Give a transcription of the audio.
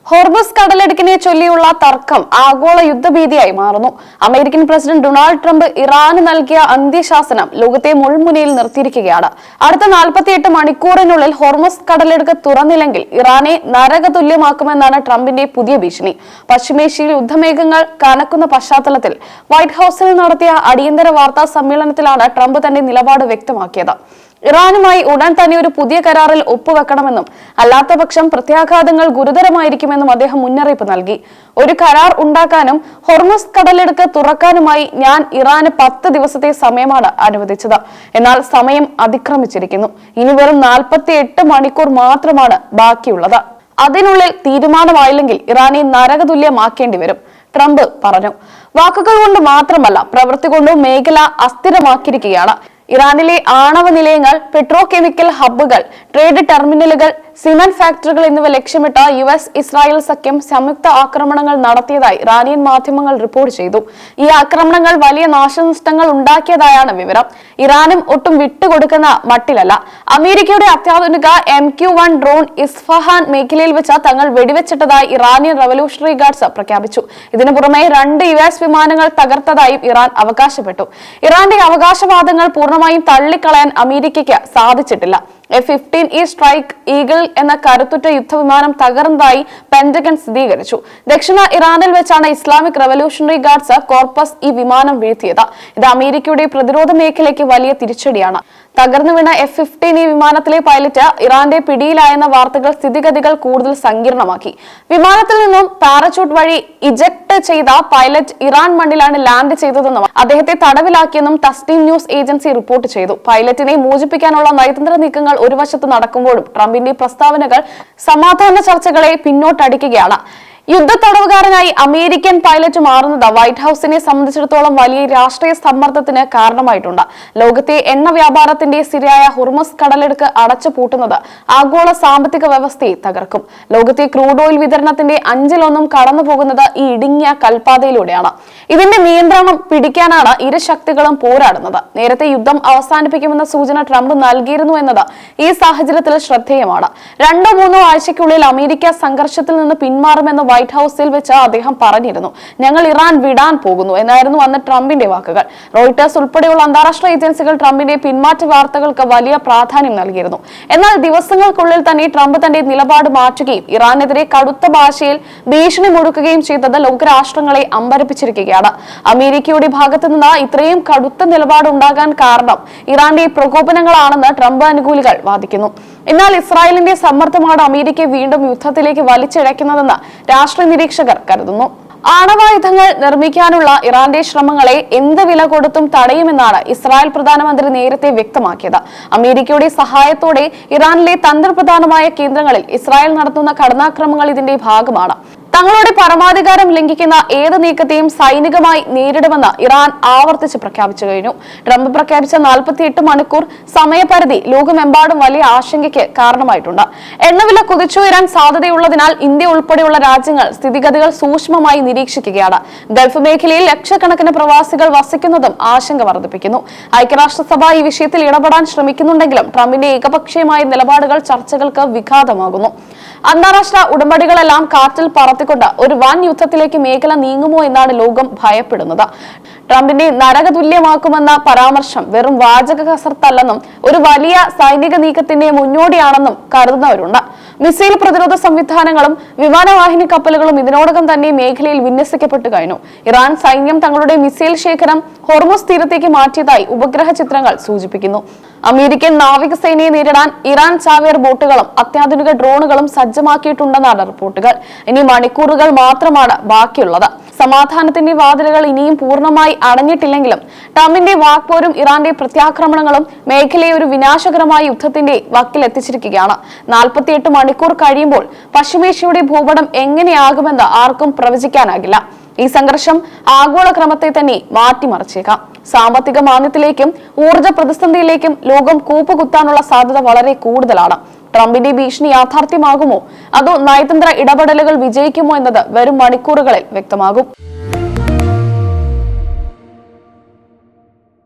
Hormuz കടലിടുക്കിനെ ചൊല്ലിയുള്ള തർക്കം ആഗോള യുദ്ധഭീതിയായി മാറുന്നു. അമേരിക്കൻ പ്രസിഡന്റ് ഡൊണാൾഡ് ട്രംപ് ഇറാന് നൽകിയ അന്ത്യശാസനം ലോകത്തെ മുൾമുനയിൽ നിർത്തിയിരിക്കുകയാണ്. അടുത്ത 48 മണിക്കൂറിനുള്ളിൽ ഹോർമുസ് കടലിടുക്ക് തുറന്നില്ലെങ്കിൽ ഇറാനെ നരകതുല്യമാക്കുമെന്നാണ് ട്രംപിന്റെ പുതിയ ഭീഷണി. പശ്ചിമേഷ്യയിൽ യുദ്ധമേഘങ്ങൾ കനക്കുന്ന പശ്ചാത്തലത്തിൽ വൈറ്റ് ഹൌസിൽ നടത്തിയ അടിയന്തര വാർത്താ സമ്മേളനത്തിലാണ് ട്രംപ് തന്റെ നിലപാട് വ്യക്തമാക്കിയത്. ഇറാനുമായി ഉടൻ തന്നെ ഒരു പുതിയ കരാറിൽ ഒപ്പുവെക്കണമെന്നും അല്ലാത്തപക്ഷം പ്രത്യാഘാതങ്ങൾ ഗുരുതരമായിരിക്കുമെന്നും അദ്ദേഹം മുന്നറിയിപ്പ് നൽകി. ഒരു കരാർ ഉണ്ടാക്കാനും ഹോർമുസ് കടലിടുക്ക് തുറക്കാനുമായി ഞാൻ ഇറാന് 10 ദിവസത്തെ സമയമാണ് അനുവദിച്ചത്. എന്നാൽ സമയം അതിക്രമിച്ചിരിക്കുന്നു. ഇനി വെറും 48 മണിക്കൂർ മാത്രമാണ് ബാക്കിയുള്ളത്. അതിനുള്ളിൽ തീരുമാനമായില്ലെങ്കിൽ ഇറാനെ നരകതുല്യമാക്കേണ്ടി വരും, ട്രംപ് പറഞ്ഞു. വാക്കുകൾ കൊണ്ട് മാത്രമല്ല, പ്രവൃത്തി കൊണ്ടും മേഖല അസ്ഥിരമാക്കിയിരിക്കുകയാണ്. ഇറാനിലെ ആണവ നിലയങ്ങൾ, പെട്രോ കെമിക്കൽ ഹബ്ബുകൾ, ട്രേഡ് ടെർമിനലുകൾ, സിമന്റ് ഫാക്ടറികൾ എന്നിവ ലക്ഷ്യമിട്ട US ഇസ്രായേൽ സഖ്യം സംയുക്ത ആക്രമണങ്ങൾ നടത്തിയതായി ഇറാനിയൻ മാധ്യമങ്ങൾ റിപ്പോർട്ട് ചെയ്തു. ഈ ആക്രമണങ്ങൾ വലിയ നാശനഷ്ടങ്ങൾ ഉണ്ടാക്കിയതായാണ് വിവരം. ഇറാനും ഒട്ടും വിട്ടുകൊടുക്കുന്ന മട്ടിലല്ല. അമേരിക്കയുടെ അത്യാധുനിക MQ-1 ഡ്രോൺ ഇസ്ഫഹാൻ മേഖലയിൽ വെച്ച് തങ്ങൾ വെടിവെച്ചിട്ടതായി ഇറാനിയൻ റവല്യൂഷണറി ഗാർഡ്സ് പ്രഖ്യാപിച്ചു. ഇതിനു പുറമെ 2 US വിമാനങ്ങൾ തകർത്തതായും ഇറാൻ അവകാശപ്പെട്ടു. ഇറാന്റെ അവകാശവാദങ്ങൾ പൂർണ്ണമായും തള്ളിക്കളയാൻ അമേരിക്കയ്ക്ക് സാധിച്ചിട്ടില്ല. F-15E സ്ട്രൈക്ക് ഈഗിൾ എന്ന കരുത്തുറ്റ യുദ്ധവിമാനം തകർന്നതായി പെന്റഗൺ സ്ഥിരീകരിച്ചു. ദക്ഷിണ ഇറാനിൽ വെച്ചാണ് ഇസ്ലാമിക് റവല്യൂഷണറി ഗാർഡ്സ് കോർപ്പസ് ഈ വിമാനം വീഴ്ത്തിയത്. ഇത് അമേരിക്കയുടെ പ്രതിരോധ മേഖലയ്ക്ക് വലിയ തിരിച്ചടിയാണ്. തകർന്നു വീണ F-15E വിമാനത്തിലെ പൈലറ്റ് ഇറാന്റെ പിടിയിലായെന്ന വാർത്തകൾ സ്ഥിതിഗതികൾ കൂടുതൽ സങ്കീർണമാക്കി. വിമാനത്തിൽ നിന്നും പാരച്യൂട്ട് വഴി ഇജക്ട് ചെയ്ത പൈലറ്റ് ഇറാൻ മണ്ണിലാണ് ലാൻഡ് ചെയ്തതെന്നും അദ്ദേഹത്തെ തടവിലാക്കിയെന്നും തസ്നീം ന്യൂസ് ഏജൻസി റിപ്പോർട്ട് ചെയ്തു. പൈലറ്റിനെ മോചിപ്പിക്കാനുള്ള നയതന്ത്ര നീക്കങ്ങൾ ഒരു വശത്ത് നടക്കുമ്പോഴും ട്രംപിന്റെ പ്രസ്താവനകൾ സമാധാന ചർച്ചകളെ പിന്നോട്ടടിക്കുകയാണ്. യുദ്ധ തടവുകാരനായി അമേരിക്കൻ പൈലറ്റ് മാറുന്നത് വൈറ്റ് ഹൌസിനെ സംബന്ധിച്ചിടത്തോളം വലിയ രാഷ്ട്രീയ സമ്മർദ്ദത്തിന് കാരണമായിട്ടുണ്ട്. ലോകത്തെ എണ്ണ വ്യാപാരത്തിന്റെ സിരയായ ഹോർമുസ് കടലിടുക്ക് അടച്ചുപൂട്ടുന്നത് ആഗോള സാമ്പത്തിക വ്യവസ്ഥയെ തകർക്കും. ലോകത്തെ ക്രൂഡ് ഓയിൽ വിതരണത്തിന്റെ 1/5 കടന്നു പോകുന്നത് ഈ ഇടുങ്ങിയ കൽപ്പാതയിലൂടെയാണ്. ഇതിന്റെ നിയന്ത്രണം പിടിക്കാനാണ് ഇരു ശക്തികളും പോരാടുന്നത്. നേരത്തെ യുദ്ധം അവസാനിപ്പിക്കുമെന്ന സൂചന ട്രംപ് നൽകിയിരുന്നു എന്നത് ഈ സാഹചര്യത്തിൽ ശ്രദ്ധേയമാണ്. 2-3 ആഴ്ചയ്ക്കുള്ളിൽ അമേരിക്ക സംഘർഷത്തിൽ നിന്ന് പിന്മാറുമെന്ന് വൈറ്റ് ഹൌസിൽ വെച്ച് അദ്ദേഹം പറഞ്ഞിരുന്നു. ഞങ്ങൾ ഇറാൻ വിടാൻ പോകുന്നു എന്നായിരുന്നു അന്ന് ട്രംപിന്റെ വാക്കുകൾ. റോയിട്ടേഴ്സ് ഉൾപ്പെടെയുള്ള അന്താരാഷ്ട്ര ഏജൻസികൾ ട്രംപിന്റെ പിന്മാറ്റ വാർത്തകൾക്ക് വലിയ പ്രാധാന്യം നൽകിയിരുന്നു. എന്നാൽ ദിവസങ്ങൾക്കുള്ളിൽ തന്നെ ട്രംപ് തന്റെ നിലപാട് മാറ്റുകയും ഇറാനെതിരെ കടുത്ത ഭാഷയിൽ ഭീഷണി മുഴക്കുകയും ചെയ്തത് ലോകരാഷ്ട്രങ്ങളെ അമ്പരപ്പിച്ചിരിക്കുകയാണ്. അമേരിക്കയുടെ ഭാഗത്തു നിന്ന് ഇത്രയും കടുത്ത നിലപാടുണ്ടാകാൻ കാരണം ഇറാന്റെ പ്രകോപനങ്ങളാണെന്ന് ട്രംപ് അനുകൂലികൾ വാദിക്കുന്നു. എന്നാൽ ഇസ്രായേലിന്റെ സമ്മർദ്ദമാണ് അമേരിക്കയെ വീണ്ടും യുദ്ധത്തിലേക്ക് വലിച്ചിഴക്കുന്നതെന്ന് രാഷ്ട്രീയ നിരീക്ഷകർ കരുതുന്നു. ആണവായുധങ്ങൾ നിർമ്മിക്കാനുള്ള ഇറാന്റെ ശ്രമങ്ങളെ എന്ത് വില കൊടുത്തും തടയുമെന്നാണ് ഇസ്രായേൽ പ്രധാനമന്ത്രി നേരത്തെ വ്യക്തമാക്കിയത്. അമേരിക്കയുടെ സഹായത്തോടെ ഇറാനിലെ തന്ത്രപ്രധാനമായ കേന്ദ്രങ്ങളിൽ ഇസ്രായേൽ നടത്തുന്ന കടന്നാക്രമണങ്ങൾ ഇതിന്റെ ഭാഗമാണ്. തങ്ങളുടെ പരമാധികാരം ലംഘിക്കുന്ന ഏത് നീക്കത്തെയും സൈനികമായി നേരിടുമെന്ന് ഇറാൻ ആവർത്തിച്ച് പ്രഖ്യാപിച്ചു കഴിഞ്ഞു. ട്രംപ് പ്രഖ്യാപിച്ച 48 മണിക്കൂർ സമയപരിധി ലോകമെമ്പാടും വലിയ ആശങ്കയ്ക്ക് കാരണമായിട്ടുണ്ട്. എണ്ണവില കുതിച്ചുയരാൻ സാധ്യതയുള്ളതിനാൽ ഇന്ത്യ ഉൾപ്പെടെയുള്ള രാജ്യങ്ങൾ സ്ഥിതിഗതികൾ സൂക്ഷ്മമായി നിരീക്ഷിക്കുകയാണ്. ഗൾഫ് മേഖലയിൽ ലക്ഷക്കണക്കിന് പ്രവാസികൾ വസിക്കുന്നതും ആശങ്ക വർദ്ധിപ്പിക്കുന്നു. ഐക്യരാഷ്ട്രസഭ ഈ വിഷയത്തിൽ ഇടപെടാൻ ശ്രമിക്കുന്നുണ്ടെങ്കിലും ട്രംപിന്റെ ഏകപക്ഷീയമായ നിലപാടുകൾ ചർച്ചകൾക്ക് വിഘാതമാകുന്നു. അന്താരാഷ്ട്ര ഉടമ്പടികളെല്ലാം കാറ്റിൽ പറത്തിക്കൊണ്ട് ഒരു വൻ യുദ്ധത്തിലേക്ക് മേഖല നീങ്ങുമോ എന്നാണ് ലോകം ഭയപ്പെടുന്നത്. ട്രംപിന്റെ നരകതുല്യമാക്കുമെന്ന പരാമർശം വെറും വാചക കസർത്തല്ലെന്നും ഒരു വലിയ സൈനിക നീക്കത്തിന്റെ മുന്നോടിയാണെന്നും കരുതുന്നവരുണ്ട്. മിസൈൽ പ്രതിരോധ സംവിധാനങ്ങളും വിമാനവാഹിനി കപ്പലുകളും ഇതിനോടകം തന്നെ മേഖലയിൽ വിന്യസിക്കപ്പെട്ടു കഴിഞ്ഞു. ഇറാൻ സൈന്യം തങ്ങളുടെ മിസൈൽ ശേഖരം ഹോർമുസ് തീരത്തേക്ക് മാറ്റിയതായി ഉപഗ്രഹ ചിത്രങ്ങൾ സൂചിപ്പിക്കുന്നു. അമേരിക്കൻ നാവികസേനയെ നേരിടാൻ ഇറാൻ ചാവേർ ബോട്ടുകളും അത്യാധുനിക ഡ്രോണുകളും സജ്ജമാക്കിയിട്ടുണ്ടെന്നാണ് റിപ്പോർട്ടുകൾ. ഇനി മണിക്കൂറുകൾ മാത്രമാണ് ബാക്കിയുള്ളത്. സമാധാനത്തിന്റെ വാതിലുകൾ ഇനിയും പൂർണ്ണമായി അടഞ്ഞിട്ടില്ലെങ്കിലും ട്രംപിന്റെ വാക്പോരും ഇറാന്റെ പ്രത്യാക്രമണങ്ങളും മേഖലയെ ഒരു വിനാശകരമായ യുദ്ധത്തിന്റെ വക്കിലെത്തിച്ചിരിക്കുകയാണ്. 48 മണിക്കൂർ കഴിയുമ്പോൾ പശ്ചിമേഷ്യയുടെ ഭൂപടം എങ്ങനെയാകുമെന്ന് ആർക്കും പ്രവചിക്കാനാകില്ല. ഈ സംഘർഷം ആഗോള ക്രമത്തെ തന്നെ മാറ്റിമറിച്ചേക്കാം. സാമ്പത്തിക മാന്ദ്യത്തിലേക്കും ഊർജ്ജ പ്രതിസന്ധിയിലേക്കും ലോകം കൂപ്പുകുത്താനുള്ള സാധ്യത വളരെ കൂടുതലാണ്. ട്രംപിന്റെ ഭീഷണി യാഥാർത്ഥ്യമാകുമോ അതോ നയതന്ത്ര ഇടപെടലുകൾ വിജയിക്കുമോ എന്നത് വരും മണിക്കൂറുകളിൽ വ്യക്തമാകും.